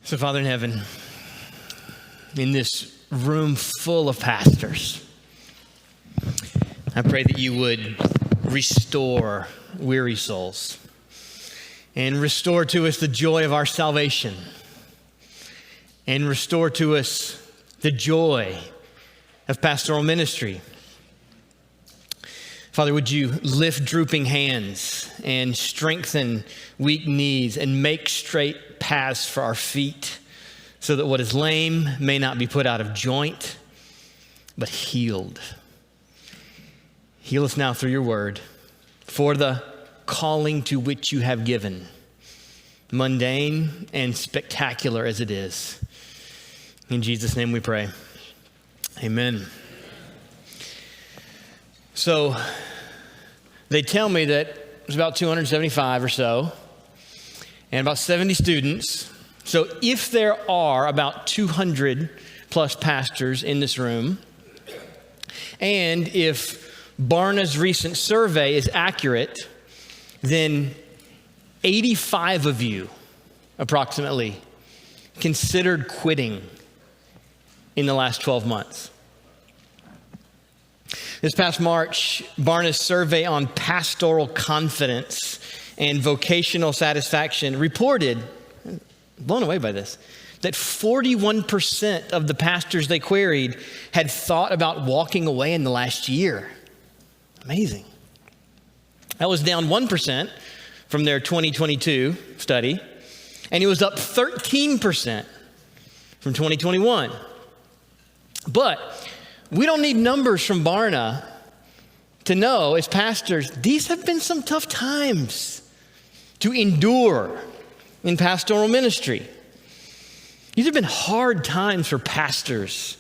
So, Father in heaven, in this room full of pastors, I pray that you would restore weary souls and restore to us the joy of our salvation and restore to us the joy of pastoral ministry. Father, would you lift drooping hands and strengthen weak knees and make straight paths for our feet so that what is lame may not be put out of joint, but healed. Heal us now through your word for the calling to which you have given, mundane and spectacular as it is. In Jesus' name we pray. Amen. So they tell me that there's about 275 or so and about 70 students. So if there are about 200 plus pastors in this room, and if Barna's recent survey is accurate, then 85 of you approximately considered quitting in the last 12 months. This past March, Barna's survey on pastoral confidence and vocational satisfaction reported, blown away by this, that 41% of the pastors they queried had thought about walking away in the last year. Amazing. That was down 1% from their 2022 study, and it was up 13% from 2021. But we don't need numbers from Barna to know, as pastors, these have been some tough times to endure in pastoral ministry. These have been hard times for pastors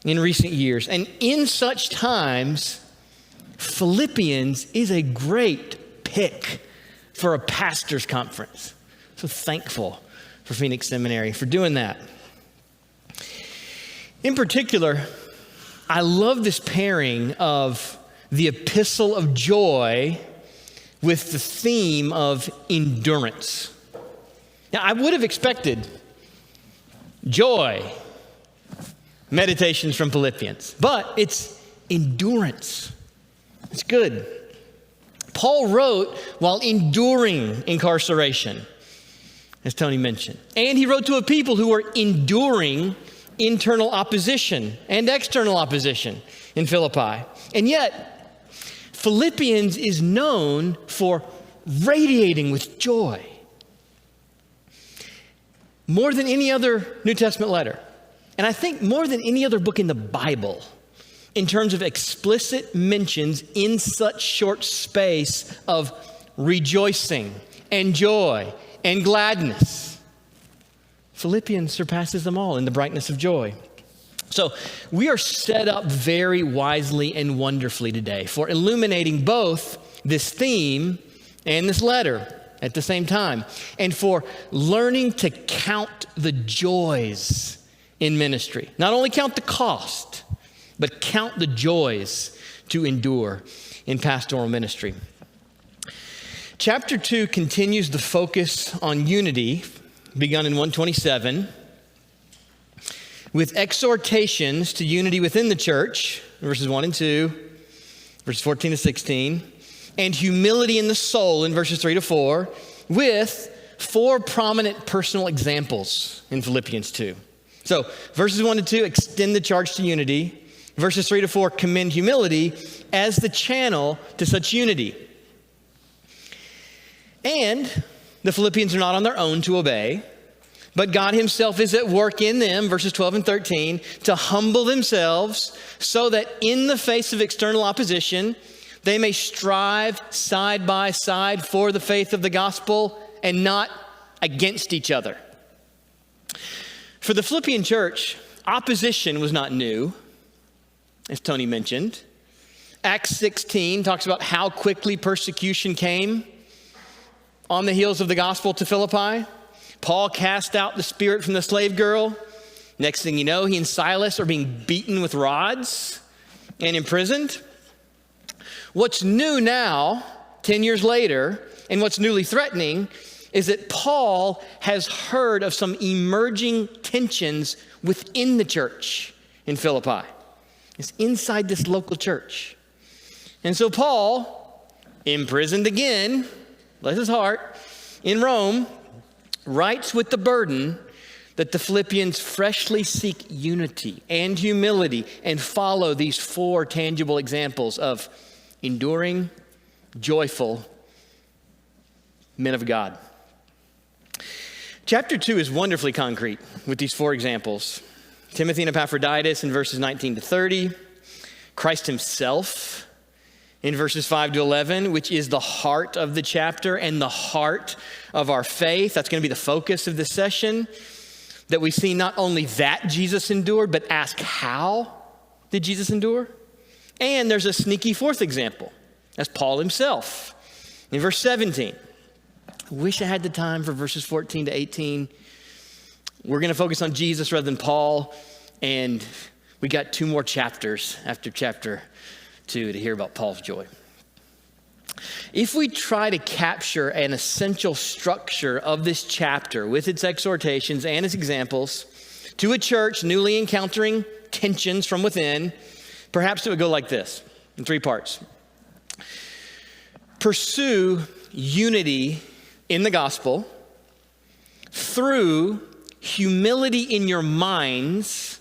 in recent years. And in such times, Philippians is a great pick for a pastor's conference. So thankful for Phoenix Seminary for doing that. In particular, I love this pairing of the epistle of joy with the theme of endurance. Now, I would have expected joy, meditations from Philippians, but it's endurance. It's good. Paul wrote while enduring incarceration, as Tony mentioned. And he wrote to a people who were enduring internal opposition and external opposition in Philippi. And yet, Philippians is known for radiating with joy. More than any other New Testament letter, and I think more than any other book in the Bible, in terms of explicit mentions in such short space of rejoicing and joy and gladness. Philippians surpasses them all in the brightness of joy. So we are set up very wisely and wonderfully today for illuminating both this theme and this letter at the same time, and for learning to count the joys in ministry. Not only count the cost, but count the joys to endure in pastoral ministry. Chapter 2 continues the focus on unity, begun in 127, with exhortations to unity within the church, verses 1 and 2, verses 14 to 16, and humility in the soul in verses 3 to 4, with 4 prominent personal examples in Philippians 2. So verses 1 to 2 extend the charge to unity. Verses 3 to 4 commend humility as the channel to such unity. And the Philippians are not on their own to obey, but God himself is at work in them, verses 12 and 13, to humble themselves so that in the face of external opposition, they may strive side by side for the faith of the gospel and not against each other. For the Philippian church, opposition was not new, as Tony mentioned. Acts 16 talks about how quickly persecution came on the heels of the gospel to Philippi. Paul cast out the spirit from the slave girl. Next thing you know, he and Silas are being beaten with rods and imprisoned. What's new now, 10 years later, and what's newly threatening is that Paul has heard of some emerging tensions within the church in Philippi. It's inside this local church. And so Paul, imprisoned again, bless his heart, in Rome, writes with the burden that the Philippians freshly seek unity and humility and follow these 4 tangible examples of enduring, joyful men of God. Chapter 2 is wonderfully concrete with these 4 examples. Timothy and Epaphroditus in verses 19 to 30, Christ himself in verses 5 to 11, which is the heart of the chapter and the heart of our faith. That's going to be the focus of this session, that we see not only that Jesus endured, but ask how did Jesus endure? And there's a sneaky 4th example. That's Paul himself. In verse 17, I wish I had the time for verses 14 to 18. We're going to focus on Jesus rather than Paul. And we got 2 more chapters after chapter 2 to hear about Paul's joy. If we try to capture an essential structure of this chapter with its exhortations and its examples to a church newly encountering tensions from within, perhaps it would go like this in 3 parts. Pursue unity in the gospel through humility in your minds.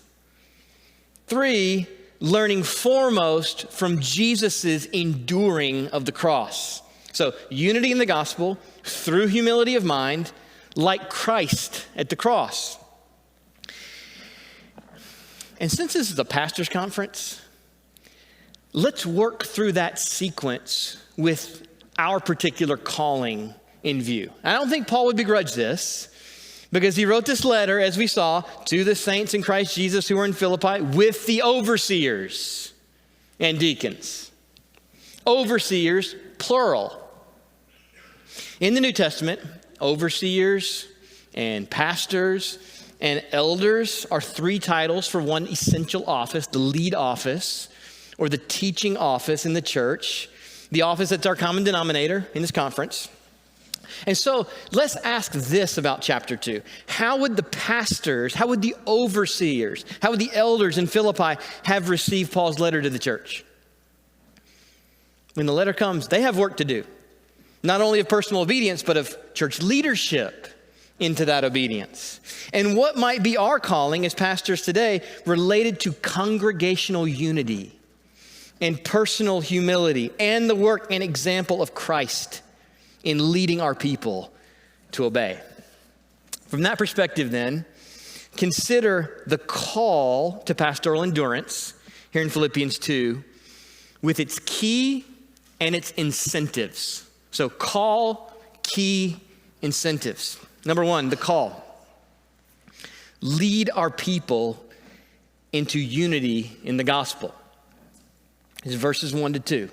3, learning foremost from Jesus's enduring of the cross. So unity in the gospel through humility of mind, like Christ at the cross. And since this is a pastor's conference, let's work through that sequence with our particular calling in view. I don't think Paul would begrudge this, because he wrote this letter, as we saw, to the saints in Christ Jesus who are in Philippi with the overseers and deacons. Overseers, plural. In the New Testament, overseers and pastors and elders are 3 titles for one essential office, the lead office or the teaching office in the church, the office that's our common denominator in this conference. And so let's ask this about chapter 2. How would the pastors, how would the overseers, how would the elders in Philippi have received Paul's letter to the church? When the letter comes, they have work to do, not only of personal obedience, but of church leadership into that obedience. And what might be our calling as pastors today related to congregational unity and personal humility and the work and example of Christ in leading our people to obey. From that perspective then, consider the call to pastoral endurance here in Philippians 2 with its key and its incentives. So call, key, incentives. Number 1, the call. Lead our people into unity in the gospel. It's verses 1 to 2.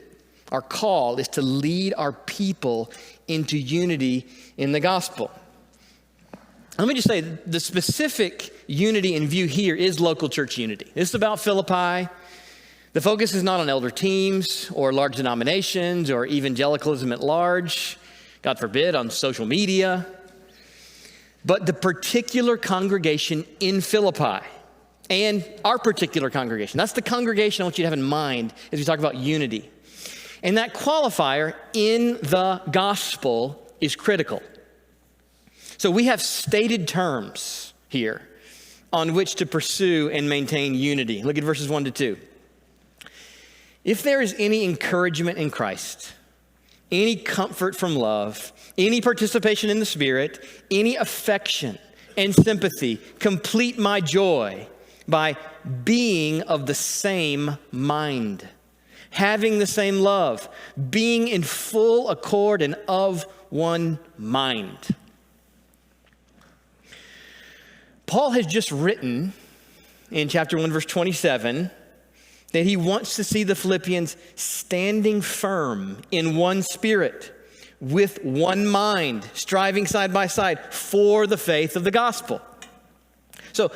Our call is to lead our people into unity in the gospel. Let me just say, the specific unity in view here is local church unity. This is about Philippi. The focus is not on elder teams or large denominations or evangelicalism at large, God forbid, on social media, but the particular congregation in Philippi and our particular congregation. That's the congregation I want you to have in mind as we talk about unity. And that qualifier in the gospel is critical. So we have stated terms here on which to pursue and maintain unity. Look at verses 1 to 2. If there is any encouragement in Christ, any comfort from love, any participation in the Spirit, any affection and sympathy, complete my joy by being of the same mind, having the same love, being in full accord and of one mind. Paul has just written in chapter 1, verse 27, that he wants to see the Philippians standing firm in one spirit, with one mind, striving side by side for the faith of the gospel. So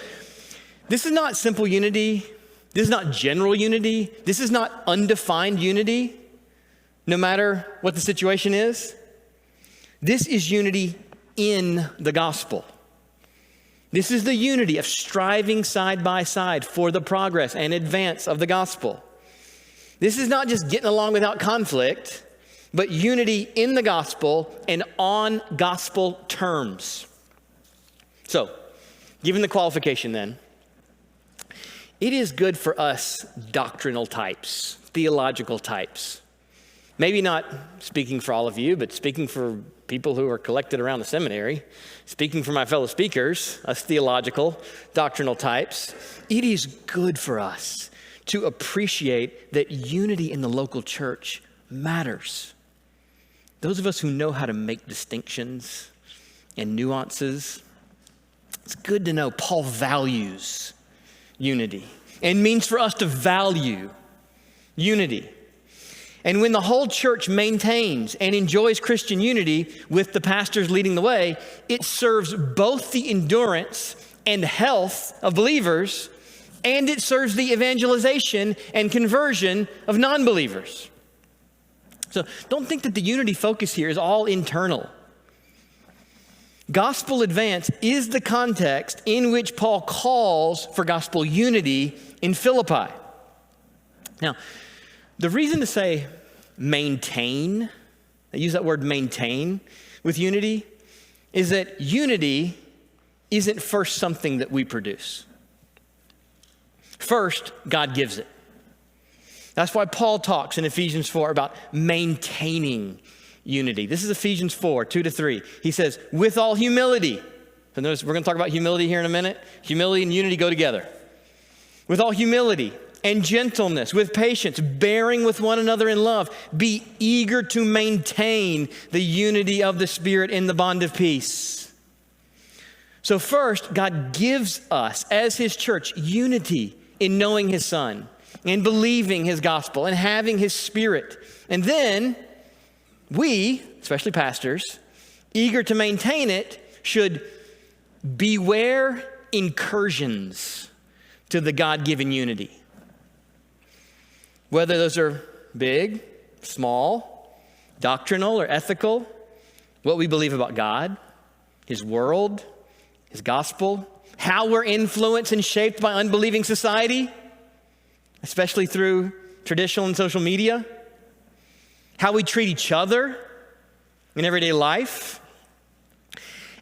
this is not simple unity. This is not general unity. This is not undefined unity, no matter what the situation is. This is unity in the gospel. This is the unity of striving side by side for the progress and advance of the gospel. This is not just getting along without conflict, but unity in the gospel and on gospel terms. So, given the qualification then, it is good for us doctrinal types, theological types. Maybe not speaking for all of you, but speaking for people who are collected around the seminary, speaking for my fellow speakers, us theological, doctrinal types. It is good for us to appreciate that unity in the local church matters. Those of us who know how to make distinctions and nuances, it's good to know Paul values unity and means for us to value unity. And when the whole church maintains and enjoys Christian unity with the pastors leading the way, it serves both the endurance and health of believers, and it serves the evangelization and conversion of non-believers. So don't think that the unity focus here is all internal. Gospel advance is the context in which Paul calls for gospel unity in Philippi. Now, the reason to say maintain, I use that word maintain with unity, is that unity isn't first something that we produce. First, God gives it. That's why Paul talks in Ephesians 4 about maintaining unity. This is Ephesians 4, 2-3. He says, with all humility. So notice we're going to talk about humility here in a minute. Humility and unity go together. With all humility and gentleness, with patience, bearing with one another in love, be eager to maintain the unity of the Spirit in the bond of peace. So first, God gives us, as His church, unity in knowing His Son and believing His gospel and having His Spirit. And then we, especially pastors, eager to maintain it, should beware incursions to the God-given unity. Whether those are big, small, doctrinal or ethical, what we believe about God, His world, His gospel, how we're influenced and shaped by unbelieving society, especially through traditional and social media, how we treat each other in everyday life.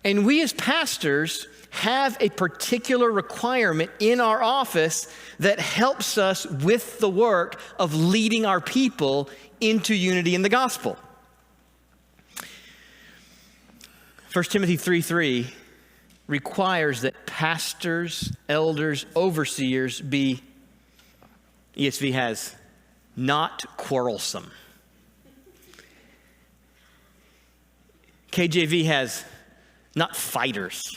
And we as pastors have a particular requirement in our office that helps us with the work of leading our people into unity in the gospel. 1 Timothy 3:3 requires that pastors, elders, overseers be, ESV has, not quarrelsome. KJV has not fighters,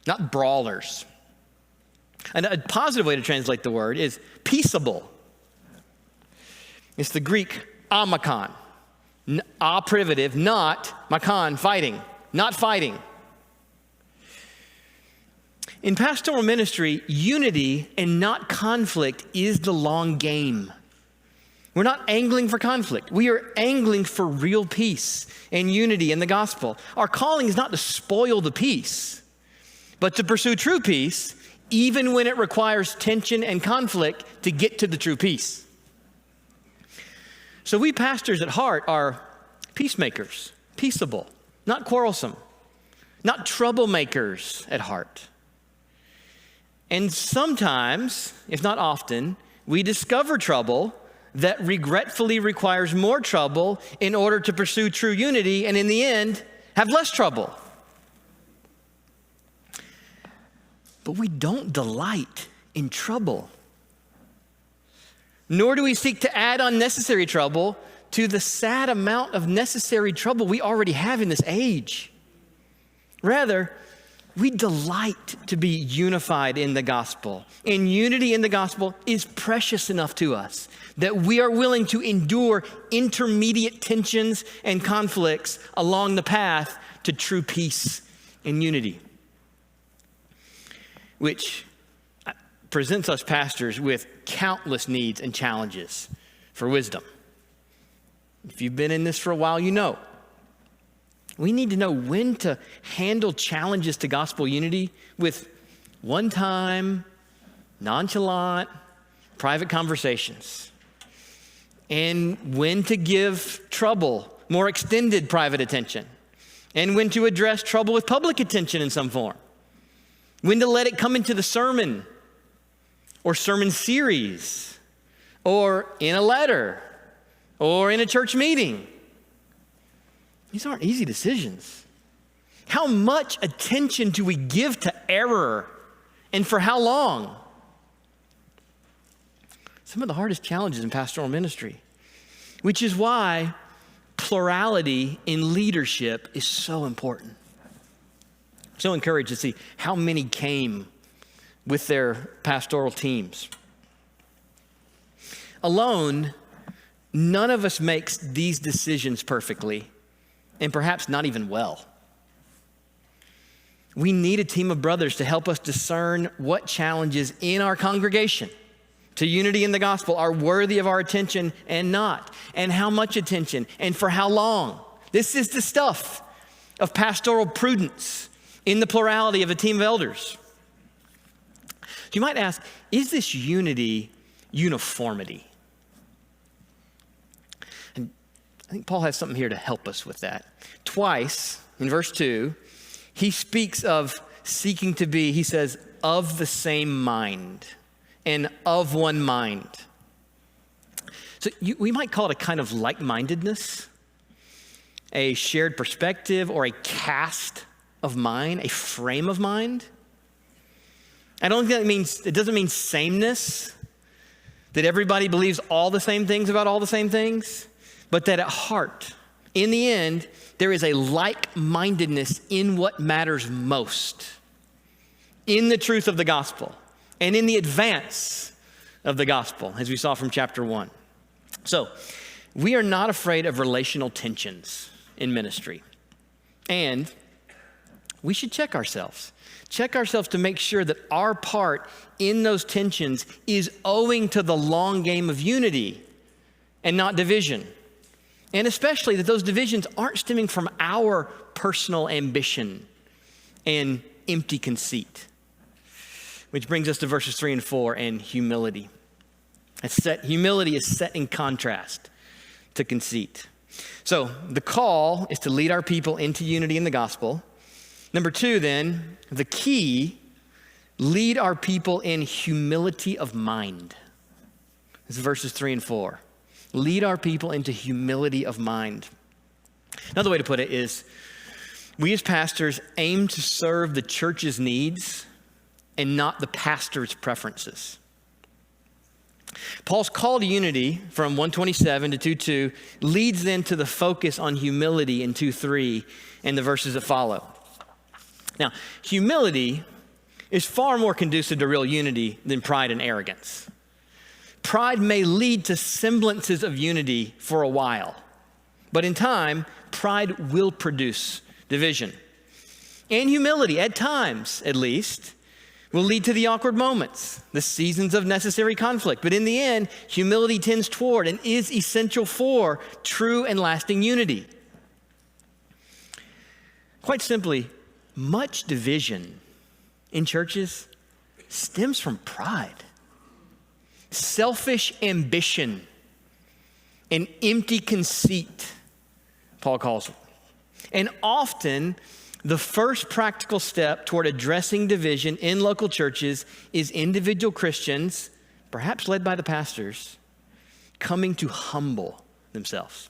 not brawlers. And a positive way to translate the word is peaceable. It's the Greek amakon, a privative, not makon, fighting, not fighting. In pastoral ministry, unity and not conflict is the long game. We're not angling for conflict. We are angling for real peace and unity in the gospel. Our calling is not to spoil the peace, but to pursue true peace, even when it requires tension and conflict to get to the true peace. So we pastors at heart are peacemakers, peaceable, not quarrelsome, not troublemakers at heart. And sometimes, if not often, we discover trouble that regretfully requires more trouble in order to pursue true unity, and in the end, have less trouble. But we don't delight in trouble, nor do we seek to add unnecessary trouble to the sad amount of necessary trouble we already have in this age. Rather, we delight to be unified in the gospel. And unity in the gospel is precious enough to us that we are willing to endure intermediate tensions and conflicts along the path to true peace and unity, which presents us pastors with countless needs and challenges for wisdom. If you've been in this for a while, you know. We need to know when to handle challenges to gospel unity with one-time, nonchalant, private conversations, and when to give trouble more extended private attention, and when to address trouble with public attention in some form, when to let it come into the sermon or sermon series or in a letter or in a church meeting. These aren't easy decisions. How much attention do we give to error, and for how long? Some of the hardest challenges in pastoral ministry, which is why plurality in leadership is so important. I'm so encouraged to see how many came with their pastoral teams. Alone, none of us makes these decisions perfectly, and perhaps not even well. We need a team of brothers to help us discern what challenges in our congregation to unity in the gospel are worthy of our attention and not, and how much attention, and for how long. This is the stuff of pastoral prudence in the plurality of a team of elders. So you might ask, is this unity uniformity? And I think Paul has something here to help us with that. Twice in verse 2, he speaks of seeking to be, he says, of the same mind and of one mind. So we might call it a kind of like-mindedness, a shared perspective, or a cast of mind, a frame of mind. I don't think it doesn't mean sameness, that everybody believes all the same things about all the same things, but that at heart, in the end, there is a like-mindedness in what matters most, in the truth of the gospel, and in the advance of the gospel, as we saw from chapter 1. So, we are not afraid of relational tensions in ministry. And we should check ourselves to make sure that our part in those tensions is owing to the long game of unity and not division. And especially that those divisions aren't stemming from our personal ambition and empty conceit. Which brings us to verses 3 and 4 and humility. Humility is set in contrast to conceit. So the call is to lead our people into unity in the gospel. Number 2 then, the key, lead our people in humility of mind. This is verses 3 and 4. Lead our people into humility of mind. Another way to put it is, we as pastors aim to serve the church's needs and not the pastor's preferences. Paul's call to unity from 1:27 to 2:2 leads then to the focus on humility in 2:3 and the verses that follow. Now, humility is far more conducive to real unity than pride and arrogance. Pride may lead to semblances of unity for a while, but in time, pride will produce division. And humility, at times at least, will lead to the awkward moments, the seasons of necessary conflict. But in the end, humility tends toward and is essential for true and lasting unity. Quite simply, much division in churches stems from pride, selfish ambition, and empty conceit, Paul calls it. And often, the first practical step toward addressing division in local churches is individual Christians, perhaps led by the pastors, coming to humble themselves.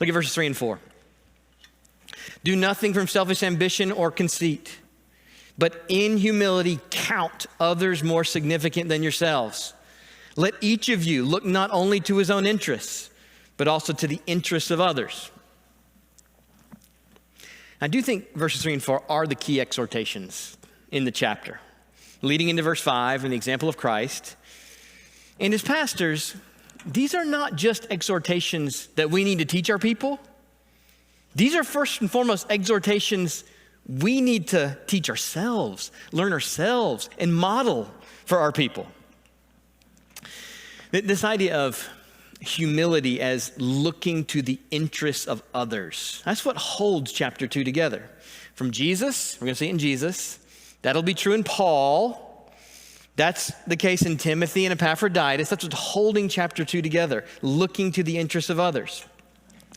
Look at verses 3 and 4. Do nothing from selfish ambition or conceit, but in humility count others more significant than yourselves. Let each of you look not only to his own interests, but also to the interests of others. I do think verses 3 and 4 are the key exhortations in the chapter, leading into verse 5 and the example of Christ. And as pastors, these are not just exhortations that we need to teach our people. These are first and foremost exhortations we need to teach ourselves, learn ourselves, and model for our people. This idea of humility as looking to the interests of others. That's what holds chapter 2 together. From Jesus, we're going to see it in Jesus. That'll be true in Paul. That's the case in Timothy and Epaphroditus. That's what's holding chapter 2 together, looking to the interests of others.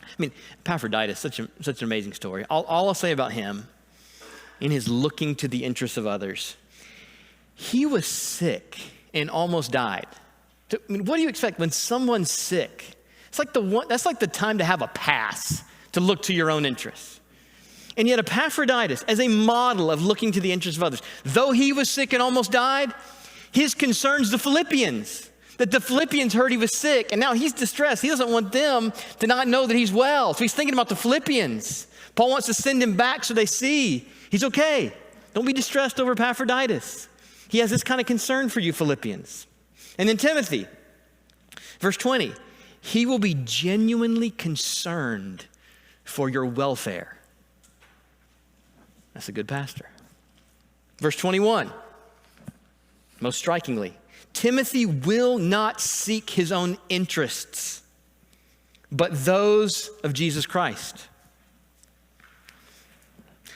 I mean, Epaphroditus, such an amazing story. All I'll say about him, in his looking to the interests of others, he was sick and almost died. I mean, what do you expect when someone's sick? That's like the time to have a pass, to look to your own interests. And yet Epaphroditus, as a model of looking to the interests of others, though he was sick and almost died, his concerns the Philippians, that the Philippians heard he was sick, and now he's distressed. He doesn't want them to not know that he's well. So he's thinking about the Philippians. Paul wants to send him back so they see he's okay. Don't be distressed over Epaphroditus. He has this kind of concern for you, Philippians. And then Timothy, verse 20, he will be genuinely concerned for your welfare. That's a good pastor. Verse 21, most strikingly, Timothy will not seek his own interests, but those of Jesus Christ.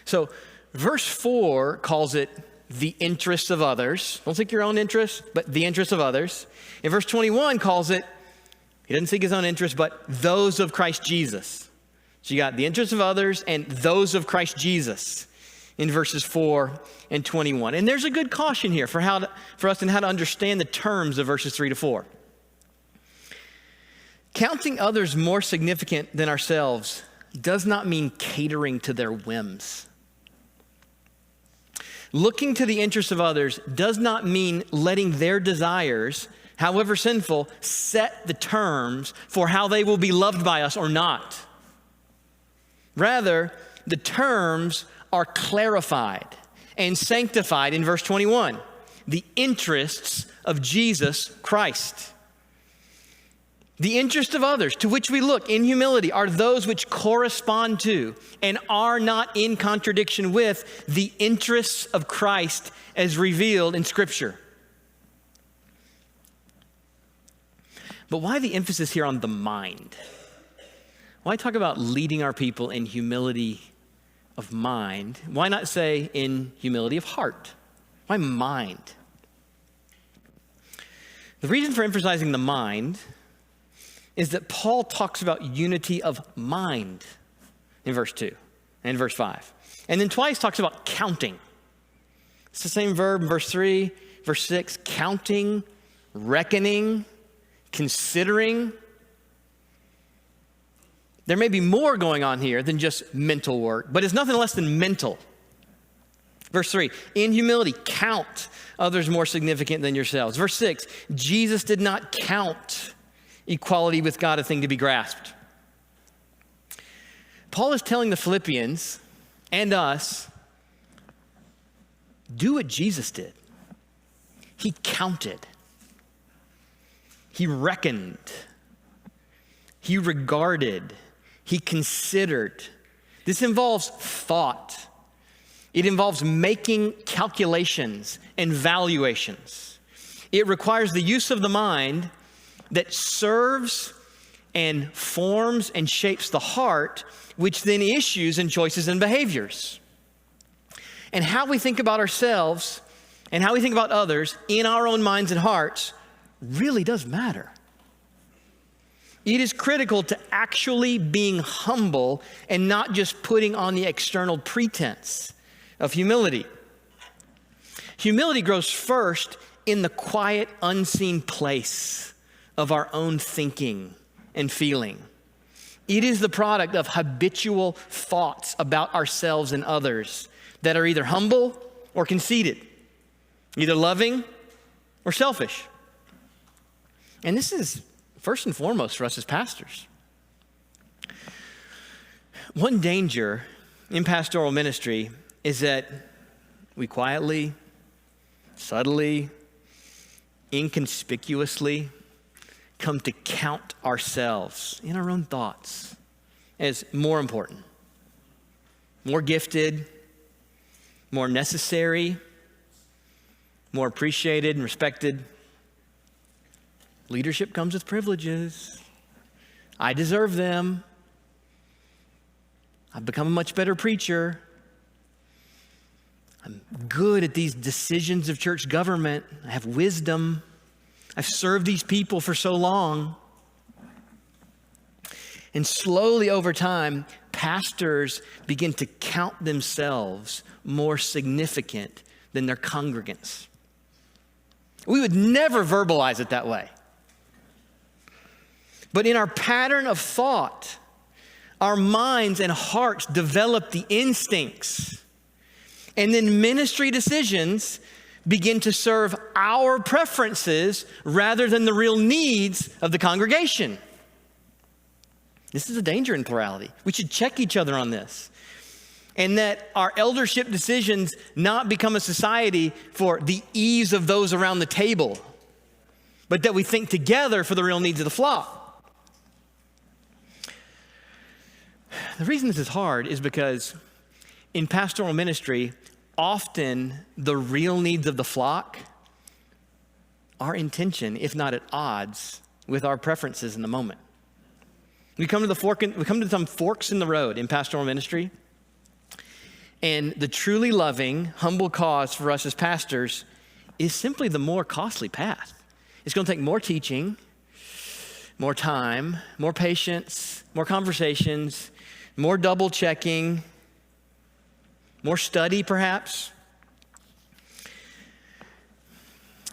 So verse 4 calls it the interests of others. Don't seek your own interests, but the interests of others. And verse 21 calls it, he doesn't seek his own interests, but those of Christ Jesus. So you got the interests of others and those of Christ Jesus in verses 4 and 21. And there's a good caution here for us and how to understand the terms of verses 3 to 4. Counting others more significant than ourselves does not mean catering to their whims. Looking to the interests of others does not mean letting their desires, however sinful, set the terms for how they will be loved by us or not. Rather, the terms are clarified and sanctified in verse 21, the interests of Jesus Christ. The interests of others to which we look in humility are those which correspond to and are not in contradiction with the interests of Christ as revealed in Scripture. But why the emphasis here on the mind? Why talk about leading our people in humility of mind? Why not say in humility of heart? Why mind? The reason for emphasizing the mind is that Paul talks about unity of mind in verse 2 and verse 5. And then twice talks about counting. It's the same verb in verse 3, verse 6, counting, reckoning, considering. There may be more going on here than just mental work, but it's nothing less than mental. Verse 3, in humility, count others more significant than yourselves. Verse 6, Jesus did not count equality with God a thing to be grasped. Paul is telling the Philippians and us, do what Jesus did. He counted. He reckoned. He regarded. He considered. This involves thought. It involves making calculations and valuations. It requires the use of the mind that serves and forms and shapes the heart, which then issues in choices and behaviors. And how we think about ourselves and how we think about others in our own minds and hearts really does matter. It is critical to actually being humble and not just putting on the external pretense of humility. Humility grows first in the quiet, unseen place of our own thinking and feeling. It is the product of habitual thoughts about ourselves and others that are either humble or conceited, either loving or selfish. And this is first and foremost for us as pastors. One danger in pastoral ministry is that we quietly, subtly, inconspicuously come to count ourselves in our own thoughts as more important, more gifted, more necessary, more appreciated and respected. Leadership comes with privileges. I deserve them. I've become a much better preacher. I'm good at these decisions of church government. I have wisdom. I've served these people for so long. And slowly over time, pastors begin to count themselves more significant than their congregants. We would never verbalize it that way. But in our pattern of thought, our minds and hearts develop the instincts. And then ministry decisions begin to serve our preferences rather than the real needs of the congregation. This is a danger in plurality. We should check each other on this. And that our eldership decisions not become a society for the ease of those around the table, but that we think together for the real needs of the flock. The reason this is hard is because in pastoral ministry, often the real needs of the flock are in tension, if not at odds, with our preferences in the moment. We come to some forks in the road in pastoral ministry, and the truly loving, humble cause for us as pastors is simply the more costly path. It's going to take more teaching, more time, more patience, more conversations, more double checking, more study perhaps.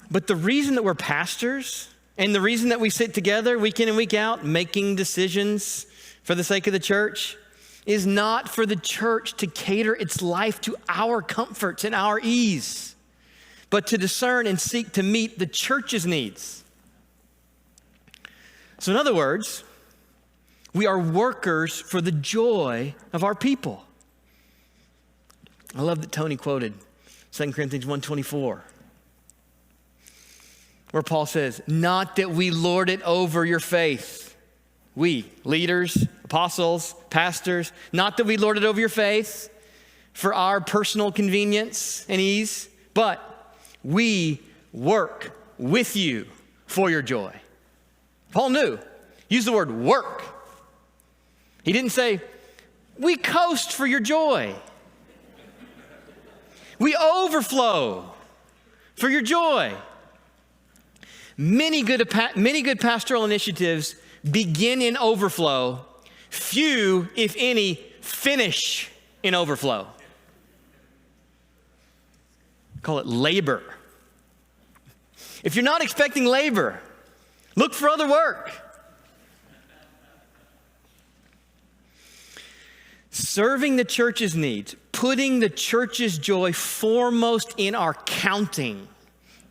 But the reason that we're pastors and the reason that we sit together week in and week out making decisions for the sake of the church is not for the church to cater its life to our comforts and our ease, but to discern and seek to meet the church's needs. So in other words, we are workers for the joy of our people. I love that Tony quoted 2 Corinthians 1:24, where Paul says, not that we lord it over your faith. We, leaders, apostles, pastors, not that we lord it over your faith for our personal convenience and ease, but we work with you for your joy. Paul knew. Use the word work. He didn't say, we coast for your joy. We overflow for your joy. Many good pastoral initiatives begin in overflow. Few, if any, finish in overflow. Call it labor. If you're not expecting labor, look for other work. Serving the church's needs, putting the church's joy foremost in our counting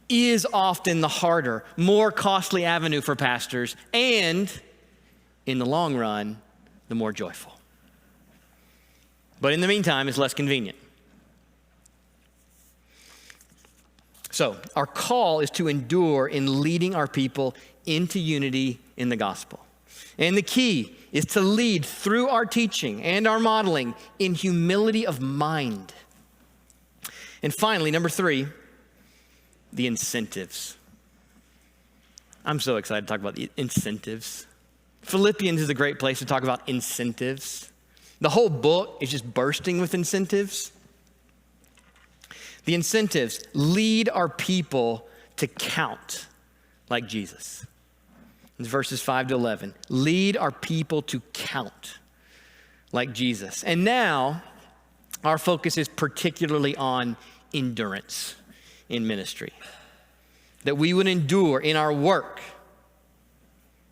is often the harder, more costly avenue for pastors, and in the long run, the more joyful. But in the meantime, it's less convenient. So, our call is to endure in leading our people into unity in the gospel. And the key is to lead through our teaching and our modeling in humility of mind. And finally, number 3, the incentives. I'm so excited to talk about the incentives. Philippians is a great place to talk about incentives. The whole book is just bursting with incentives. The incentives lead our people to count like Jesus. It's verses 5-11. Lead our people to count like Jesus. And now our focus is particularly on endurance in ministry. That we would endure in our work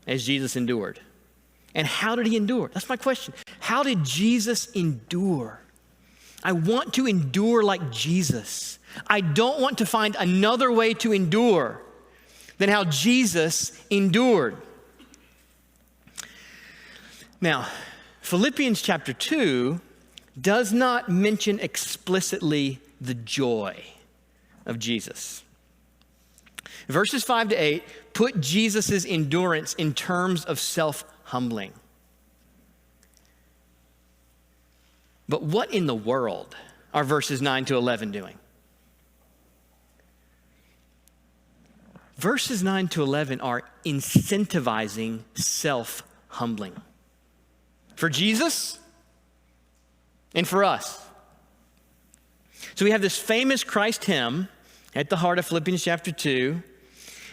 as Jesus endured. And how did he endure? That's my question. How did Jesus endure? I want to endure like Jesus. I don't want to find another way to endure than how Jesus endured. Now, Philippians chapter 2 does not mention explicitly the joy of Jesus. Verses 5-8 put Jesus' endurance in terms of self-humbling. But what in the world are verses 9-11 doing? Verses 9-11 are incentivizing self-humbling. humbling. For Jesus and for us. So we have this famous Christ hymn at the heart of Philippians chapter 2.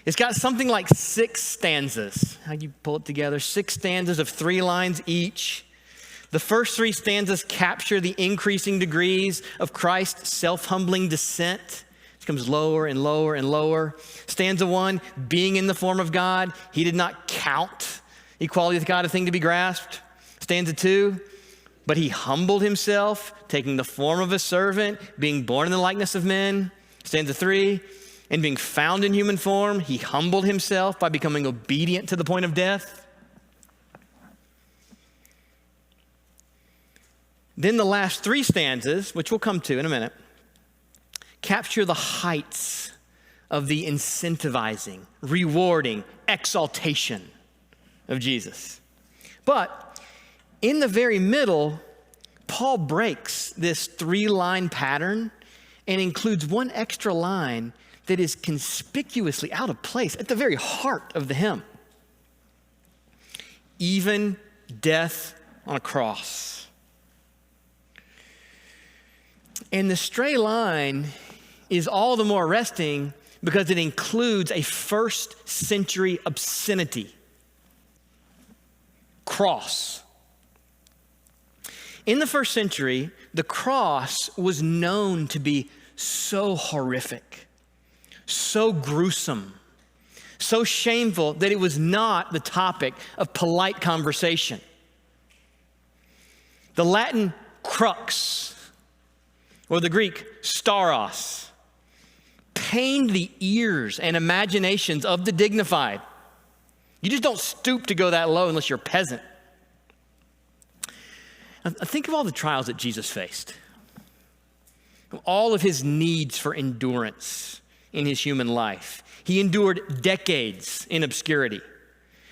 It's got something like 6 stanzas. How do you pull it together? 6 stanzas of 3 lines each. The first 3 stanzas capture the increasing degrees of Christ's self-humbling descent. It comes lower and lower and lower. Stanza 1, being in the form of God, he did not count equality with God a thing to be grasped. Stanza 2, but he humbled himself, taking the form of a servant, being born in the likeness of men. Stanza 3, and being found in human form, he humbled himself by becoming obedient to the point of death. Then the last 3 stanzas, which we'll come to in a minute, capture the heights of the incentivizing, rewarding, exaltation of Jesus. But in the very middle, Paul breaks this 3-line pattern and includes one extra line that is conspicuously out of place at the very heart of the hymn. Even death on a cross. And the stray line is all the more arresting because it includes a 1st century obscenity. Cross. In the 1st century, the cross was known to be so horrific, so gruesome, so shameful that it was not the topic of polite conversation. The Latin crux, or the Greek staros, pained the ears and imaginations of the dignified. You just don't stoop to go that low unless you're a peasant. Now, think of all the trials that Jesus faced. All of his needs for endurance in his human life. He endured decades in obscurity,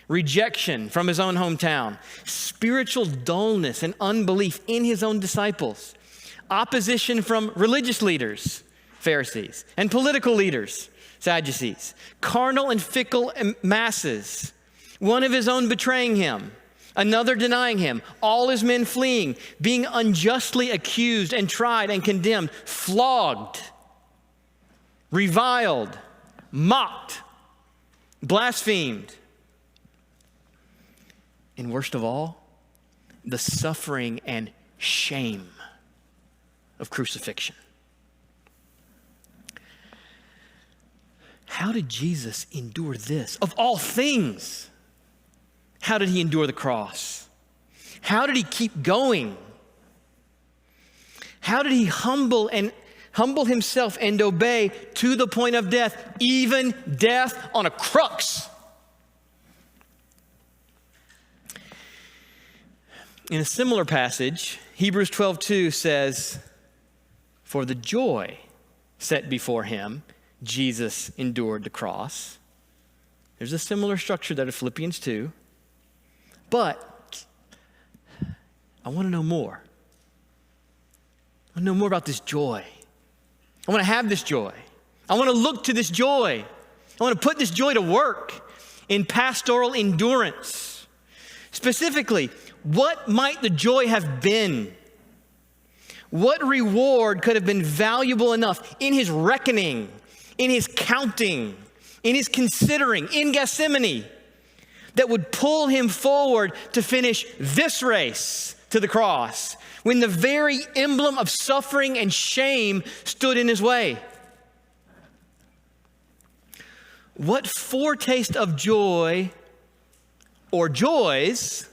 rejection from his own hometown, spiritual dullness and unbelief in his own disciples, opposition from religious leaders, Pharisees, and political leaders, Sadducees, carnal and fickle masses, one of his own betraying him, another denying him, all his men fleeing, being unjustly accused and tried and condemned, flogged, reviled, mocked, blasphemed. And worst of all, the suffering and shame of crucifixion. How did Jesus endure this? Of all things, how did he endure the cross? How did he keep going? How did he humble himself and obey to the point of death, even death on a crux? In a similar passage, Hebrews 12:2 says, for the joy set before him, Jesus endured the cross. There's a similar structure there to Philippians 2. But I want to know more. I want to know more about this joy. I want to have this joy. I want to look to this joy. I want to put this joy to work in pastoral endurance. Specifically, what might the joy have been? What reward could have been valuable enough in his reckoning, in his counting, in his considering, in Gethsemane, that would pull him forward to finish this race to the cross when the very emblem of suffering and shame stood in his way? What foretaste of joy or joys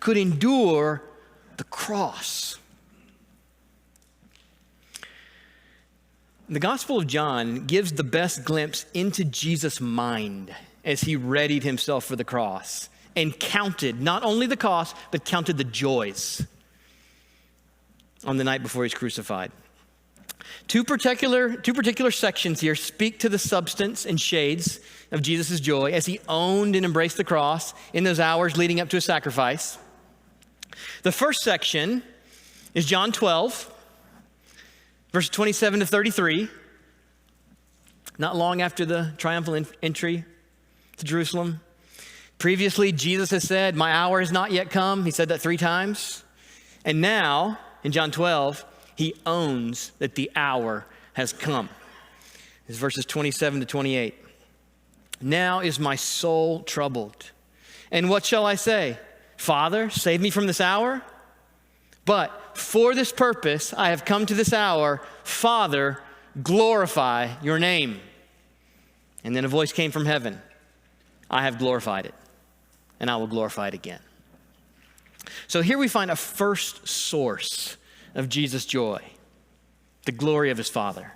could endure the cross? The Gospel of John gives the best glimpse into Jesus' mind as he readied himself for the cross and counted not only the cost, but counted the joys on the night before he's crucified. Two particular sections here speak to the substance and shades of Jesus' joy as he owned and embraced the cross in those hours leading up to his sacrifice. The first section is John 12, verses 27 to 33, not long after the triumphal entry to Jerusalem. Previously, Jesus has said, my hour has not yet come. He said that 3 times. And now, in John 12, he owns that the hour has come. It's verses 27 to 28. Now is my soul troubled. And what shall I say? Father, save me from this hour? But for this purpose I have come to this hour. Father, glorify your name. And then a voice came from heaven. I have glorified it, and I will glorify it again. So here we find a first source of Jesus' joy, the glory of his Father.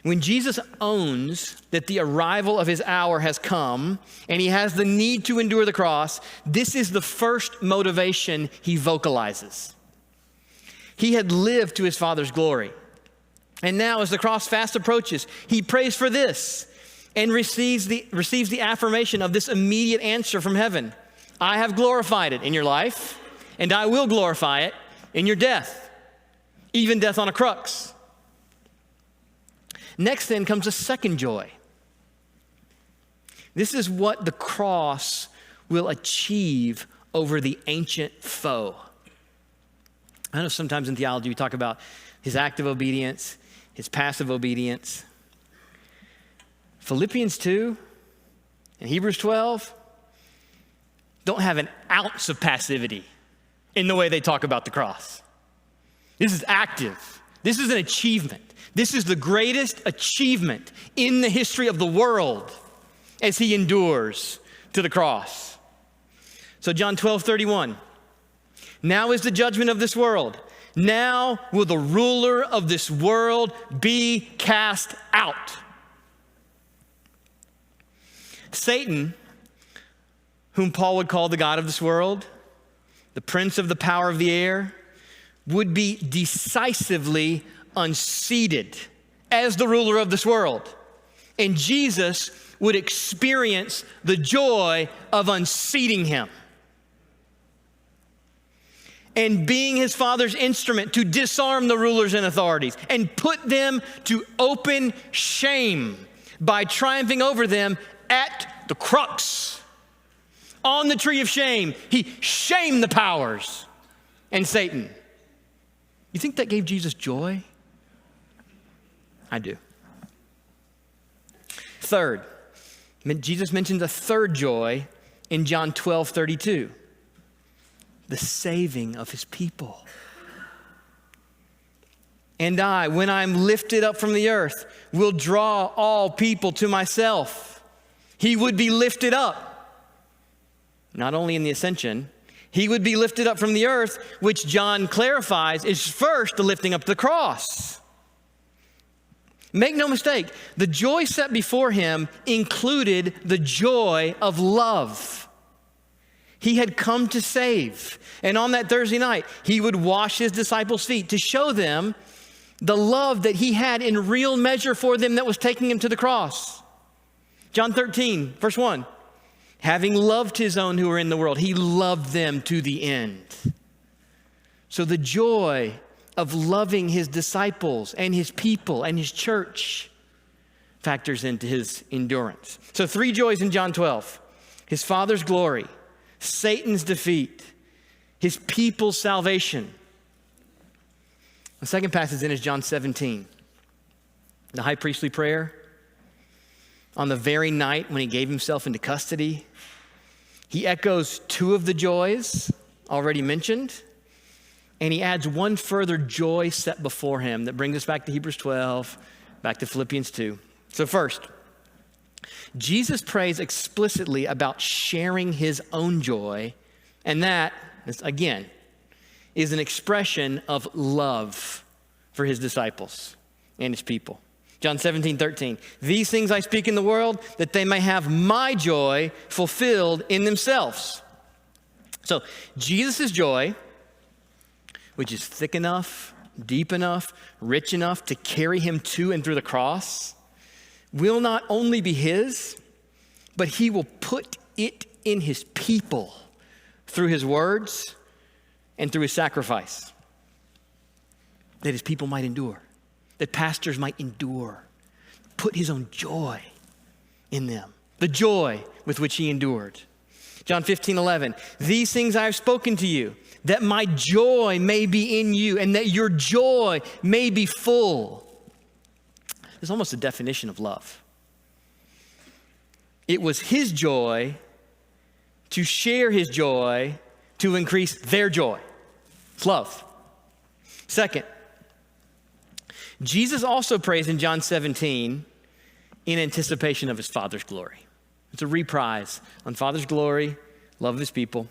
When Jesus owns that the arrival of his hour has come and he has the need to endure the cross, this is the first motivation he vocalizes. He had lived to his Father's glory. And now as the cross fast approaches, he prays for this and receives the affirmation of this immediate answer from heaven. I have glorified it in your life, and I will glorify it in your death, even death on a crux. Next then comes a second joy. This is what the cross will achieve over the ancient foe. I know sometimes in theology we talk about his active obedience, his passive obedience. Philippians 2 and Hebrews 12 don't have an ounce of passivity in the way they talk about the cross. This is active. This is an achievement. This is the greatest achievement in the history of the world as he endures to the cross. So John 12:31. Now is the judgment of this world. Now will the ruler of this world be cast out. Satan, whom Paul would call the god of this world, the prince of the power of the air, would be decisively unseated as the ruler of this world. And Jesus would experience the joy of unseating him and being his Father's instrument to disarm the rulers and authorities and put them to open shame by triumphing over them at the crux. On the tree of shame, he shamed the powers and Satan. You think that gave Jesus joy? I do. Third, Jesus mentions a third joy in John 12:32, the saving of his people. And I, when I'm lifted up from the earth, will draw all people to myself. He would be lifted up, not only in the ascension, he would be lifted up from the earth, which John clarifies is first the lifting up to the cross. Make no mistake, the joy set before him included the joy of love. He had come to save. And on that Thursday night, he would wash his disciples' feet to show them the love that he had in real measure for them that was taking him to the cross. John 13, verse 1. Having loved his own who were in the world, he loved them to the end. So the joy of loving his disciples and his people and his church factors into his endurance. So 3 joys in John 12. His Father's glory, Satan's defeat, his people's salvation. The second passage in is John 17. The high priestly prayer on the very night when he gave himself into custody. He echoes 2 of the joys already mentioned, and he adds one further joy set before him that brings us back to Hebrews 12, back to Philippians 2. So first, Jesus prays explicitly about sharing his own joy, and that, again, is an expression of love for his disciples and his people. John 17:13. These things I speak in the world, that they may have my joy fulfilled in themselves. So Jesus' joy, which is thick enough, deep enough, rich enough to carry him to and through the cross, will not only be his, but he will put it in his people through his words and through his sacrifice, that his people might endure, that pastors might endure, put his own joy in them. the joy with which he endured. John 15:11, these things I have spoken to you, that my joy may be in you and that your joy may be full. It's almost a definition of love. It was his joy to share his joy to increase their joy. It's love. Second, Jesus also prays in John 17 in anticipation of his Father's glory. It's a reprise on Father's glory, love of his people.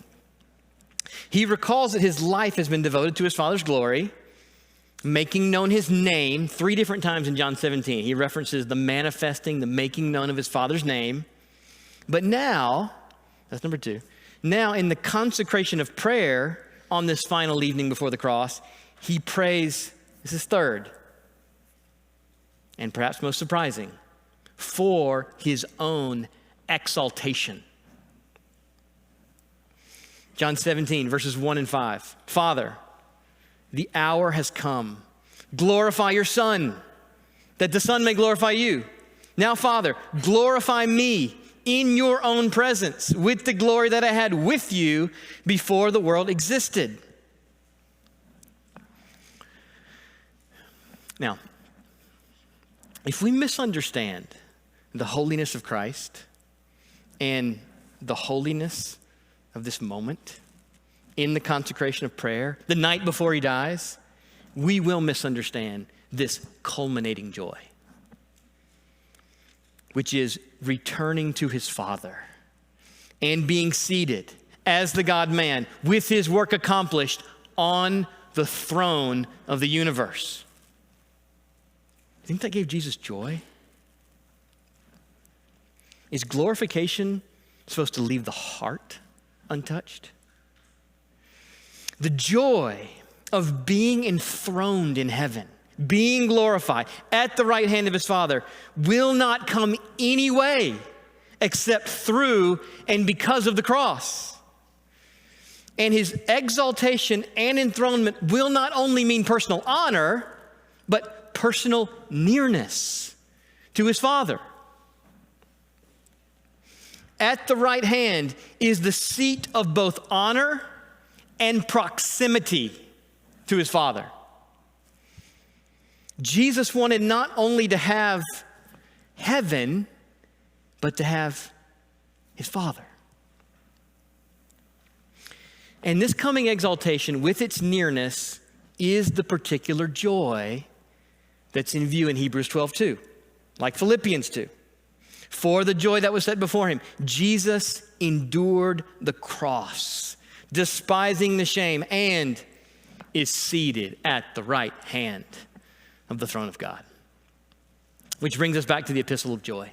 He recalls that his life has been devoted to his Father's glory, making known his name 3 different times in John 17. He references the manifesting, the making known of his Father's name. But now, that's number 2, now in the consecration of prayer on this final evening before the cross, he prays, this is third, and perhaps most surprising, for his own exaltation. John 17, verses 1 and 5. Father, the hour has come. Glorify your Son, that the Son may glorify you. Now, Father, glorify me in your own presence with the glory that I had with you before the world existed. Now, if we misunderstand the holiness of Christ and the holiness of this moment in the consecration of prayer, the night before he dies, we will misunderstand this culminating joy, which is returning to his Father and being seated as the God-man with his work accomplished on the throne of the universe. You think that gave Jesus joy? Is glorification supposed to leave the heart untouched? The joy of being enthroned in heaven, being glorified at the right hand of his Father, will not come any way except through and because of the cross. And his exaltation and enthronement will not only mean personal honor, but personal nearness to his Father. At the right hand is the seat of both honor and proximity to his Father. Jesus wanted not only to have heaven, but to have his Father. And this coming exaltation with its nearness is the particular joy that's in view in Hebrews 12:2, like Philippians 2. For the joy that was set before him, Jesus endured the cross, despising the shame, and is seated at the right hand of the throne of God. Which brings us back to the epistle of joy.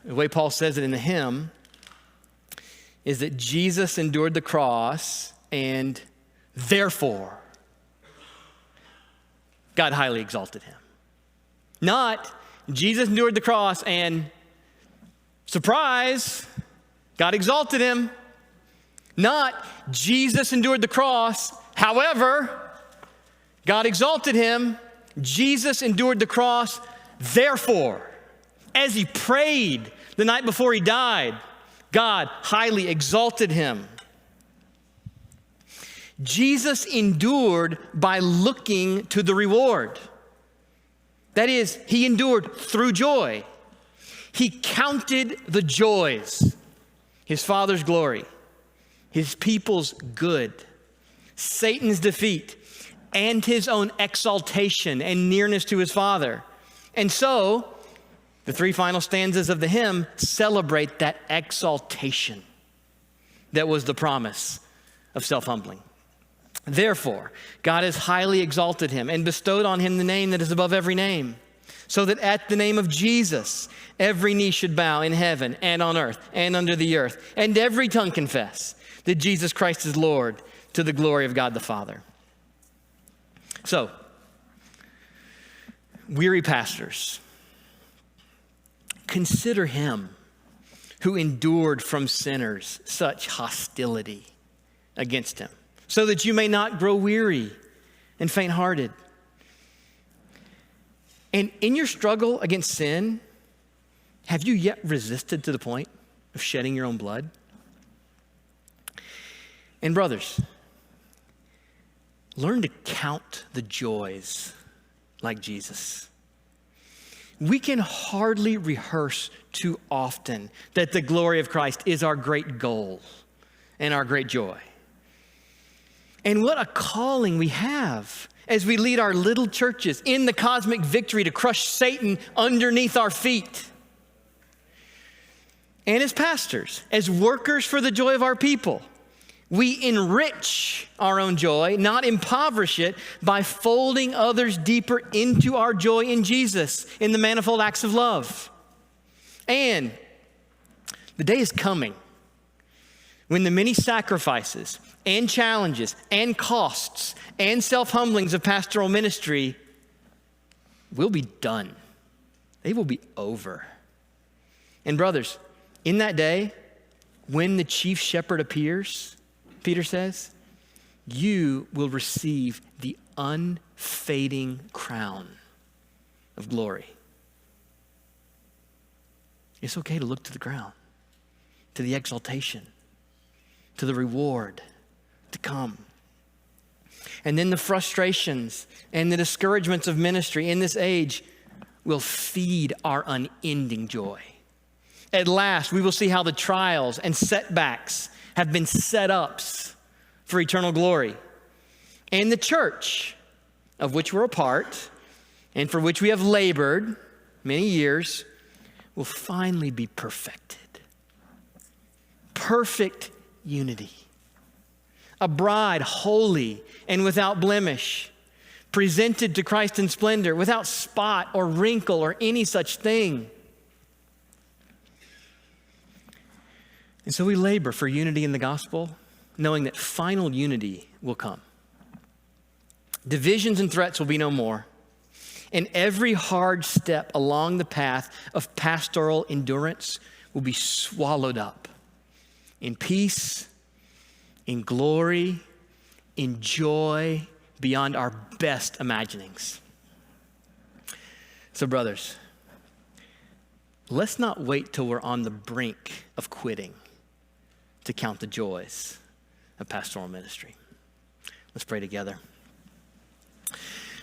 The way Paul says it in the hymn is that Jesus endured the cross and therefore God highly exalted him. Not Jesus endured the cross and surprise, God exalted him. Not Jesus endured the cross, however, God exalted him. Jesus endured the cross, therefore, as he prayed the night before he died, God highly exalted him. Jesus endured by looking to the reward. That is, he endured through joy. He counted the joys, his Father's glory, his people's good, Satan's defeat, and his own exaltation and nearness to his Father. And so, the 3 final stanzas of the hymn celebrate that exaltation that was the promise of self-humbling. Therefore, God has highly exalted him and bestowed on him the name that is above every name, so that at the name of Jesus, every knee should bow in heaven and on earth and under the earth, and every tongue confess that Jesus Christ is Lord, to the glory of God the Father. So, weary pastors, consider him who endured from sinners such hostility against him, so that you may not grow weary and faint-hearted. And in your struggle against sin, have you yet resisted to the point of shedding your own blood? And brothers, learn to count the joys like Jesus. We can hardly rehearse too often that the glory of Christ is our great goal and our great joy. And what a calling we have as we lead our little churches in the cosmic victory to crush Satan underneath our feet. And as pastors, as workers for the joy of our people, we enrich our own joy, not impoverish it, by folding others deeper into our joy in Jesus, in the manifold acts of love. And the day is coming when the many sacrifices and challenges and costs and self-humblings of pastoral ministry will be done. They will be over. And brothers, in that day, when the chief shepherd appears, Peter says, you will receive the unfading crown of glory. It's okay to look to the crown, to the exaltation, to the reward to come. And then the frustrations and the discouragements of ministry in this age will feed our unending joy. At last, we will see how the trials and setbacks have been set-ups for eternal glory. And the church, of which we're a part, and for which we have labored many years, will finally be perfected. Perfect unity. A bride holy and without blemish, presented to Christ in splendor, without spot or wrinkle or any such thing. And so we labor for unity in the gospel, knowing that final unity will come. Divisions and threats will be no more. And every hard step along the path of pastoral endurance will be swallowed up in peace, in glory, in joy beyond our best imaginings. So brothers, let's not wait till we're on the brink of quitting to count the joys of pastoral ministry. Let's pray together.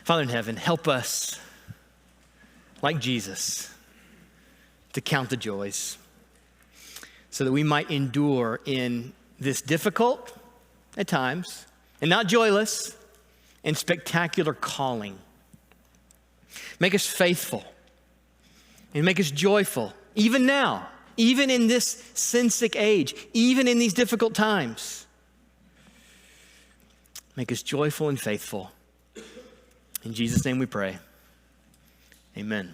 Father in heaven, help us, like Jesus, to count the joys so that we might endure in this difficult, at times, and not joyless, and spectacular calling. Make us faithful and make us joyful, even now, even in this sin-sick age, even in these difficult times. Make us joyful and faithful. In Jesus' name we pray. Amen.